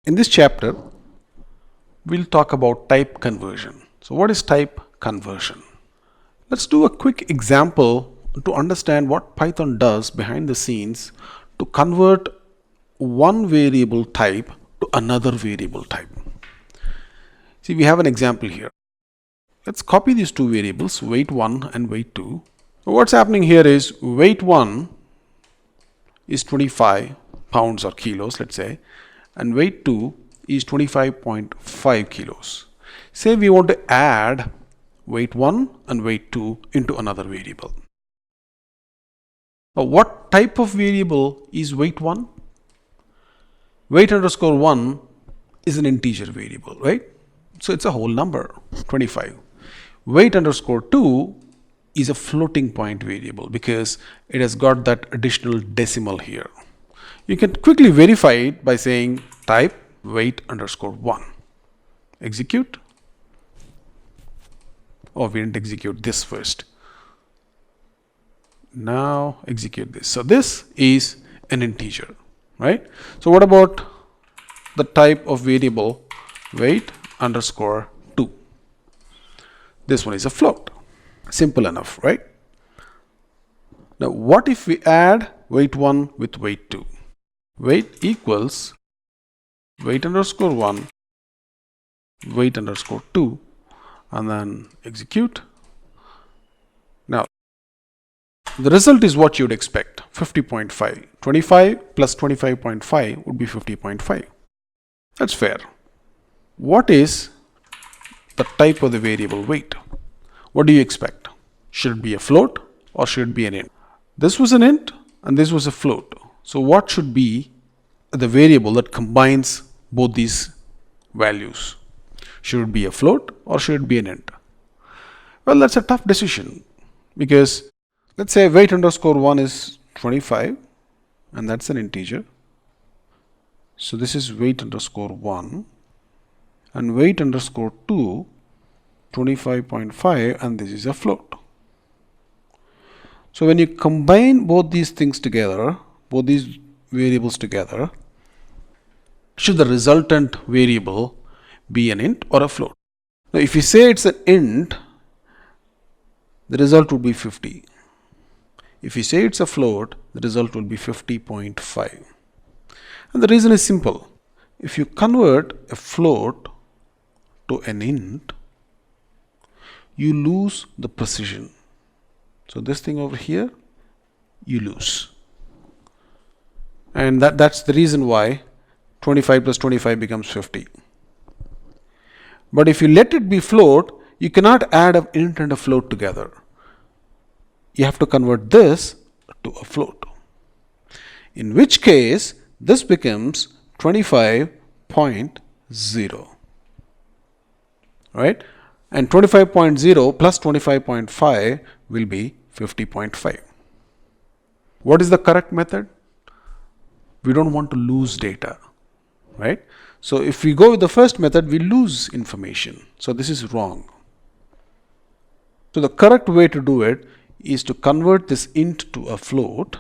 In this chapter, we'll talk about type conversion. So what is type conversion? Let's do a quick example to understand what Python does behind the scenes to convert one variable type to another variable type. See, we have an example here. Let's copy these two variables, weight1 and weight2. So what's happening here is weight1 is 25 pounds or kilos, let's say, and weight2 is 25.5 kilos. Say we want to add weight1 and weight2 into another variable. Now, what type of variable is weight1? Weight_1 is an integer variable, right? So it's a whole number, 25. Weight_2 is a floating point variable because it has got that additional decimal here. You can quickly verify it by saying type weight_1. Execute. Oh, we didn't execute this first. Now execute this. So this is an integer, right? So what about the type of variable weight_2? This one is a float. Simple enough, right? Now what if we add weight1 with weight2? Weight equals weight_1 weight_2 and then execute. Now the result is what you'd expect, 50.5. 25 plus 25.5 would be 50.5. That's fair. What is the type of the variable weight? What do you expect? Should it be a float or should it be an int? This was an int and this was a float. So what should be the variable that combines both these values? Should it be a float or should it be an int? Well, that's a tough decision because let's say weight_1 is 25 and that's an integer. So this is weight_1 and weight_2 25.5 and this is a float. So when you combine both these things together, both these variables together, should the resultant variable be an int or a float? Now if you say it's an int, the result would be 50. If you say it's a float, the result will be 50.5. And the reason is simple. If you convert a float to an int, you lose the precision. So this thing over here, you lose. And that's the reason why 25 plus 25 becomes 50. But if you let it be float, you cannot add an int and a float together. You have to convert this to a float. In which case, this becomes 25.0. Right? And 25.0 plus 25.5 will be 50.5. What is the correct method? We don't want to lose data, right? So if we go with the first method, we lose information. So this is wrong. So the correct way to do it is to convert this int to a float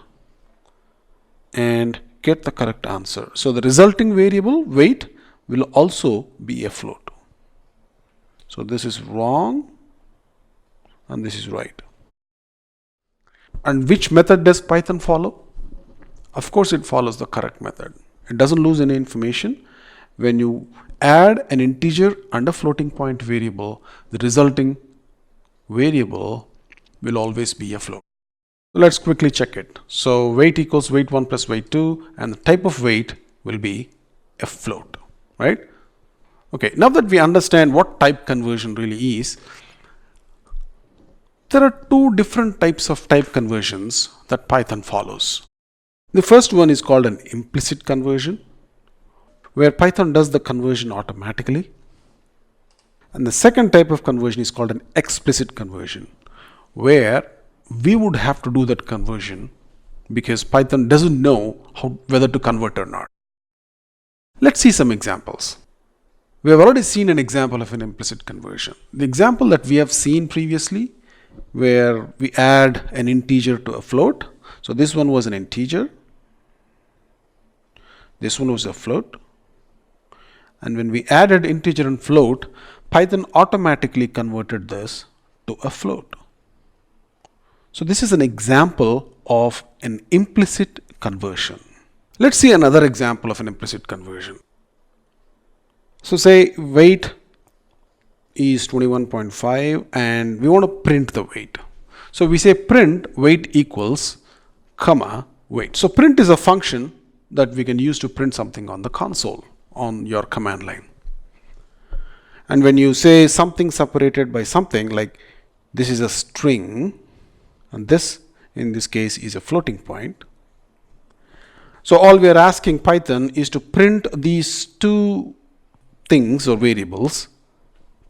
and get the correct answer. So the resulting variable weight will also be a float. So this is wrong and this is right. And which method does Python follow? Of course it follows the correct method. It doesn't lose any information. When you add an integer and a floating point variable, the resulting variable will always be a float. Let's quickly check it. So weight equals weight1 plus weight2 and the type of weight will be a float, right? Okay, now that we understand what type conversion really is, there are two different types of type conversions that Python follows. The first one is called an implicit conversion, where Python does the conversion automatically. And the second type of conversion is called an explicit conversion, where we would have to do that conversion because Python doesn't know whether to convert or not. Let's see some examples. We have already seen an example of an implicit conversion. The example that we have seen previously, where we add an integer to a float. So this one was an integer. This one was a float. And when we added integer and float, Python automatically converted this to a float. So this is an example of an implicit conversion. Let's see another example of an implicit conversion. So say weight is 21.5 and we want to print the weight. So we say print weight equals comma weight. So print is a function that we can use to print something on the console on your command line. And when you say something separated by something, like this is a string and this in this case is a floating point. So all we are asking Python is to print these two things or variables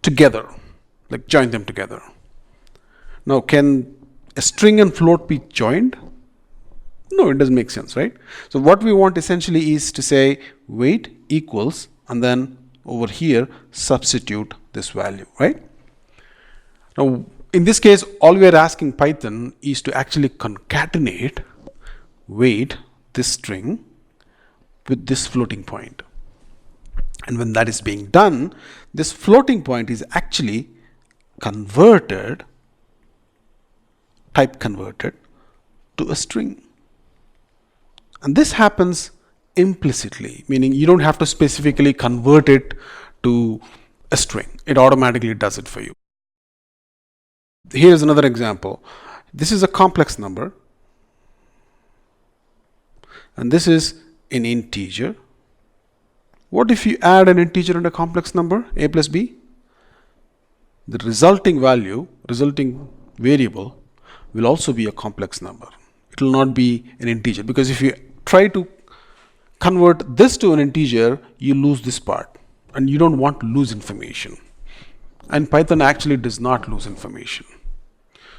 together, like join them together. Now, can a string and float be joined? No, it doesn't make sense, right? So what we want essentially is to say weight equals, and then over here substitute this value, right? Now, in this case, all we are asking Python is to actually concatenate weight, this string, with this floating point. And when that is being done, this floating point is actually converted, type converted to a string. And this happens implicitly, meaning you don't have to specifically convert it to a string. It automatically does it for you. Here's another example. This is a complex number, and this is an integer. What if you add an integer and a complex number, a plus b? The resulting value, resulting variable, will also be a complex number. It will not be an integer, because if you try to convert this to an integer, you lose this part, and you don't want to lose information. And Python actually does not lose information.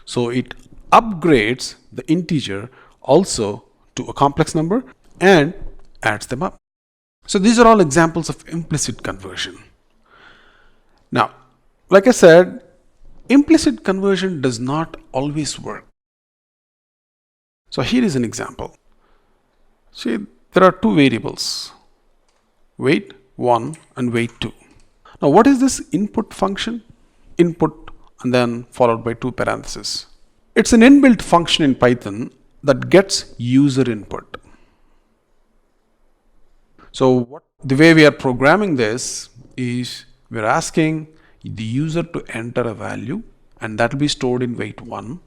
So it upgrades the integer also to a complex number and adds them up. So these are all examples of implicit conversion. Now, like I said, implicit conversion does not always work. So here is an example. See, there are two variables, weight 1 and weight 2. Now, what is this input function? Input and then followed by two parentheses. It's an inbuilt function in Python that gets user input. So the way we are programming this is we're asking the user to enter a value, and that will be stored in weight 1.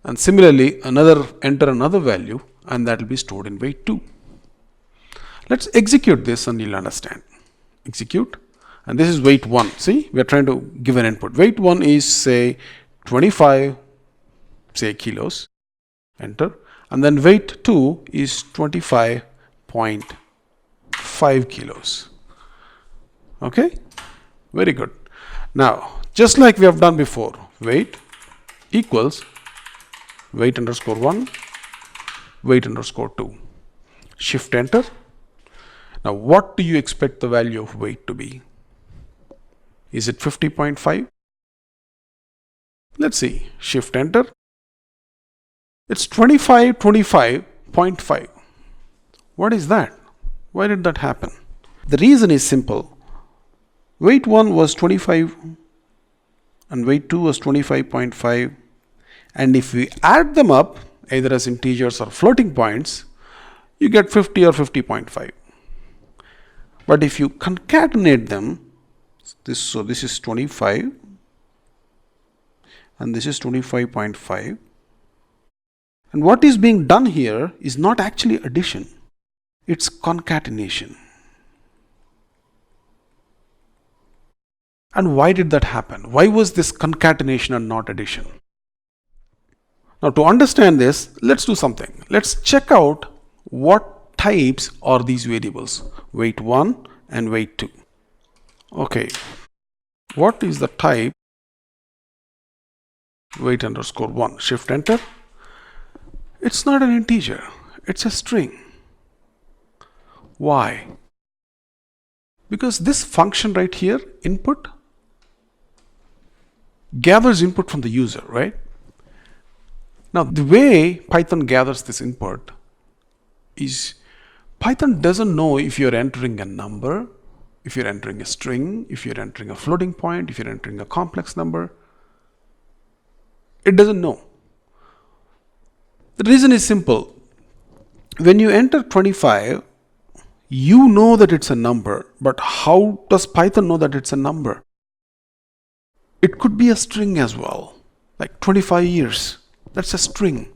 And similarly, enter another value, and that will be stored in weight 2. Let's execute this and you'll understand. Execute, and this is weight 1. See, we are trying to give an input. Weight 1 is, say, 25, say, kilos. Enter. And then weight 2 is 25.5 kilos. Okay, very good. Now, just like we have done before, weight equals weight underscore 1, weight underscore 2. Shift enter. Now, what do you expect the value of weight to be? Is it 50.5? Let's see. Shift enter. It's 25.5. What is that? Why did that happen? The reason is simple. Weight 1 was 25 and weight 2 was 25.5. And if we add them up, either as integers or floating points, you get 50 or 50.5. But if you concatenate them, this is 25 and this is 25.5. And what is being done here is not actually addition, it's concatenation. And why did that happen? Why was this concatenation and not addition? Now, to understand this, let's do something. Let's check out what types are these variables, weight 1 and weight 2. Okay, what is the type weight underscore 1? Shift enter. It's not an integer, it's a string. Why? Because this function right here, input, gathers input from the user, right? Now, the way Python gathers this input is Python doesn't know if you're entering a number, if you're entering a string, if you're entering a floating point, if you're entering a complex number. It doesn't know. The reason is simple. When you enter 25, you know that it's a number, but how does Python know that it's a number? It could be a string as well, like 25 years. That's a string,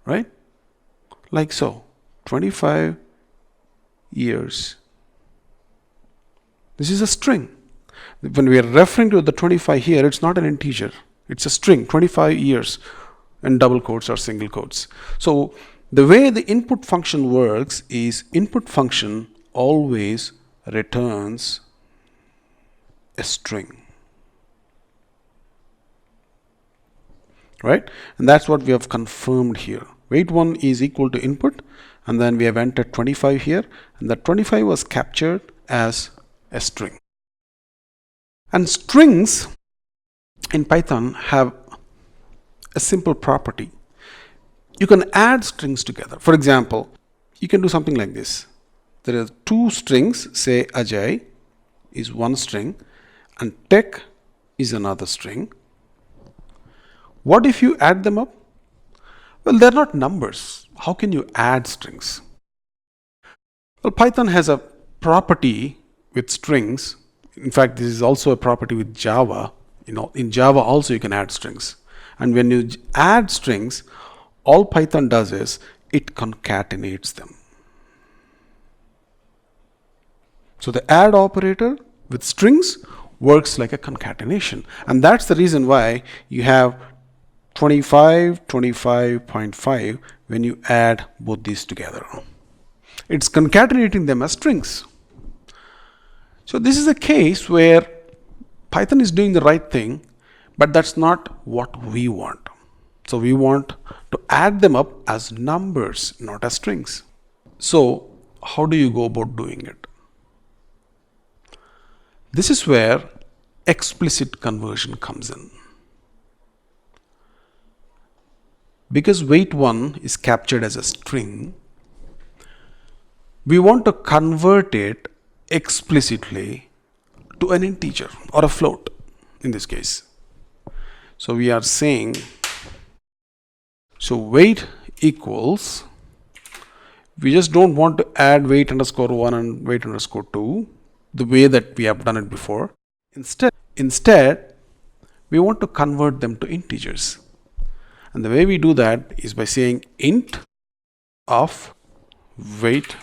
right? Like so, 25 years. This is a string. When we are referring to the 25 here, it's not an integer. It's a string, 25 years, in double quotes or single quotes. So the way the input function works is input function always returns a string. Right? And that's what we have confirmed here. Wait1 is equal to input, and then we have entered 25 here, and that 25 was captured as a string. And strings in Python have a simple property. You can add strings together. For example, you can do something like this. There are two strings, say Ajay is one string and tech is another string. What if you add them up? Well, they're not numbers. How can you add strings? Well, Python has a property with strings. In fact, this is also a property with Java. In Java also you can add strings. And when you add strings, all Python does is it concatenates them. So the add operator with strings works like a concatenation. And that's the reason why you have 25, 25.5 when you add both these together. It's concatenating them as strings. So this is a case where Python is doing the right thing, but that's not what we want. So we want to add them up as numbers, not as strings. So how do you go about doing it? This is where explicit conversion comes in. Because wait1 is captured as a string, we want to convert it explicitly to an integer or a float in this case. So we are saying, so wait equals, we just don't want to add wait underscore 1 and wait underscore 2 the way that we have done it before. Instead, we want to convert them to integers. And the way we do that is by saying int of wait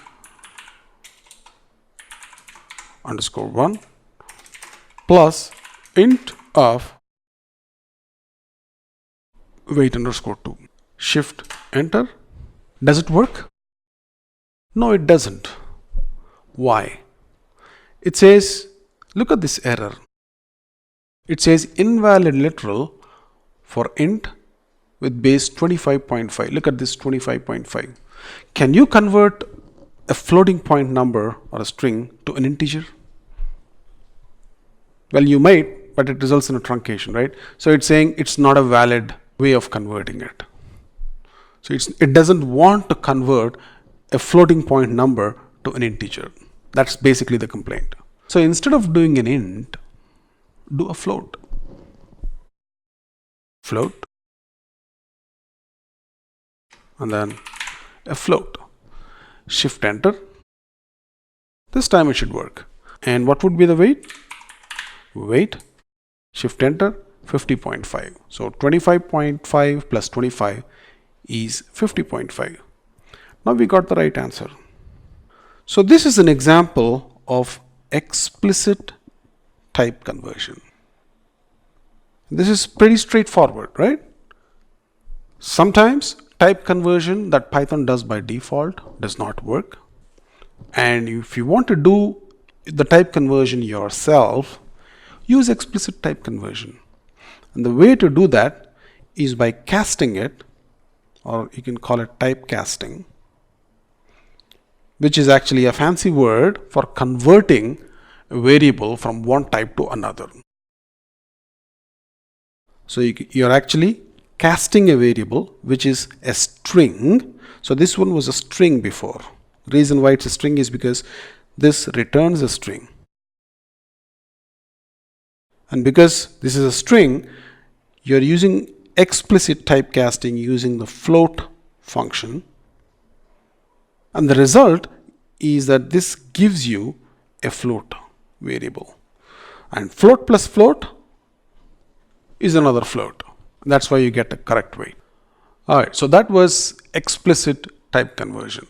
underscore 1 plus int of wait underscore 2. Shift enter. Does it work? No, it doesn't. Why? It says, look at this error. It says invalid literal for int with base 25.5. Look at this 25.5. Can you convert a floating point number or a string to an integer? Well, you might, but it results in a truncation, right? So it's saying it's not a valid way of converting it. So it doesn't want to convert a floating point number to an integer. That's basically the complaint. So instead of doing an int, do a float. Float. And then a float. Shift enter. This time it should work. And what would be the weight? Weight. Shift enter. 50.5. So 25.5 plus 25 is 50.5. Now we got the right answer. So this is an example of explicit type conversion. This is pretty straightforward, right? Sometimes type conversion that Python does by default does not work. And if you want to do the type conversion yourself, use explicit type conversion. And the way to do that is by casting it, or you can call it typecasting, which is actually a fancy word for converting a variable from one type to another. So you're actually casting a variable which is a string. So this one was a string before. Reason why it's a string is because this returns a string. And because this is a string, you're using explicit typecasting using the float function. And the result is that this gives you a float variable. And float plus float is another float. That's why you get a correct weight. Alright, so that was explicit type conversion.